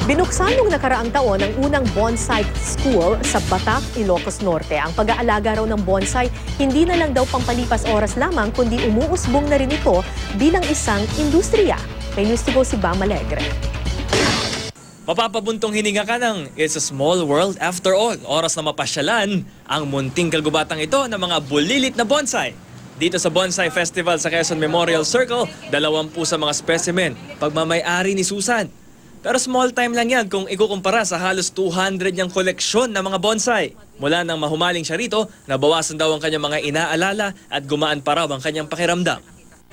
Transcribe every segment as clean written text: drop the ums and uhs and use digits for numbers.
Binuksan noong nakaraang taon ang unang bonsai school sa Batac, Ilocos Norte. Ang pag-aalaga raw ng bonsai, hindi na lang daw pampalipas oras lamang, kundi umuusbong na rin ito bilang isang industriya. May news to go si Bam Alegre. Mapapabuntong hininga ka ng It's a Small World After All. Oras na mapasyalan ang munting kagubatang ito ng mga bulilit na bonsai. Dito sa Bonsai Festival sa Quezon Memorial Circle, 20 sa mga specimen, pagmamay-ari ni Susan. Pero small time lang yan kung ikukumpara sa halos 200 niyang koleksyon ng mga bonsai. Mula nang mahumaling siya rito, nabawasan daw ang kanyang mga inaalala at gumaan pa raw ang kanyang pakiramdam.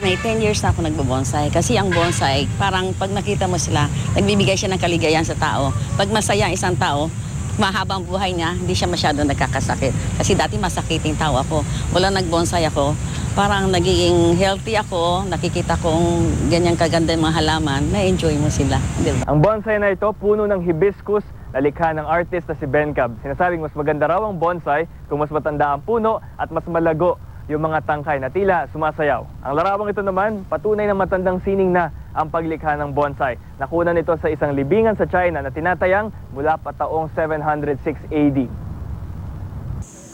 May 10 years na ako nagbobonsai kasi ang bonsai, parang pag nakita mo sila, nagbibigay siya ng kaligayahan sa tao. Pag masaya ang isang tao, mahabang buhay niya, hindi siya masyado nagkakasakit. Kasi dati masakiting tao ako. Wala nagbonsai ako, parang nagiging healthy ako, nakikita kong ganyang kaganda yung mga halaman, na-enjoy mo sila. Diba? Ang bonsai na ito, puno ng hibiscus na likha ng artist na si Ben Cab. Sinasabing mas maganda raw ang bonsai kung mas matanda ang puno at mas malago yung mga tangkay na tila sumasayaw. Ang larawang ito naman, patunay na matandang sining na ang paglikha ng bonsai. Nakuna nito sa isang libingan sa China na tinatayang mula pa taong 706 AD.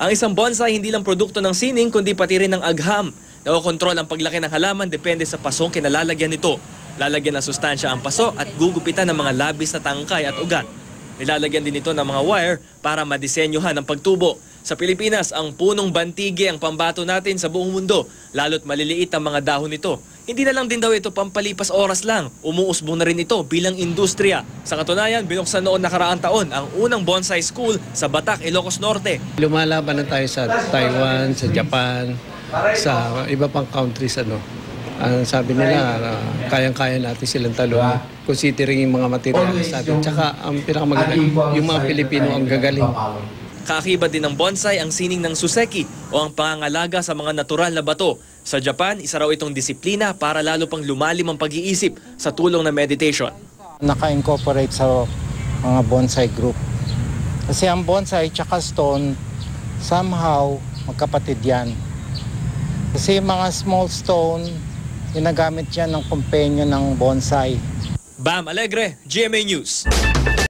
Ang isang bonsai hindi lang produkto ng sining kundi pati rin ng agham. Nakokontrol ang paglaki ng halaman depende sa pasong kinalalagyan nito. Lalagyan ng sustansya ang paso at gugupitan ng mga labis na tangkay at ugat. Nilalagyan din ito ng mga wire para madisenyohan ang pagtubo. Sa Pilipinas, ang punong bantigi ang pambato natin sa buong mundo, lalo't maliliit ang mga dahon nito. Hindi na lang din daw ito pampalipas oras lang, umuusbong na rin ito bilang industriya. Sa katunayan, binuksan noon nakaraang taon ang unang bonsai school sa Batac, Ilocos Norte. Lumalaban na tayo sa Taiwan, sa Japan, sa iba pang countries. Ang sabi nila, kayang-kaya natin silang talon. Considering yung mga materials natin. Tsaka ang pinakamagaling, yung mga Pilipino ang gagaling. Kaakibat din ng bonsai ang sining ng suseki o ang pangangalaga sa mga natural na bato. Sa Japan, isa raw itong disiplina para lalo pang lumalim ang pag-iisip sa tulong ng meditation. Naka-incorporate sa mga bonsai group. Kasi ang bonsai tsaka stone, somehow magkapatid yan. Kasi mga small stone, ginagamit yan ng companion ng bonsai. Bam Alegre, GMA News.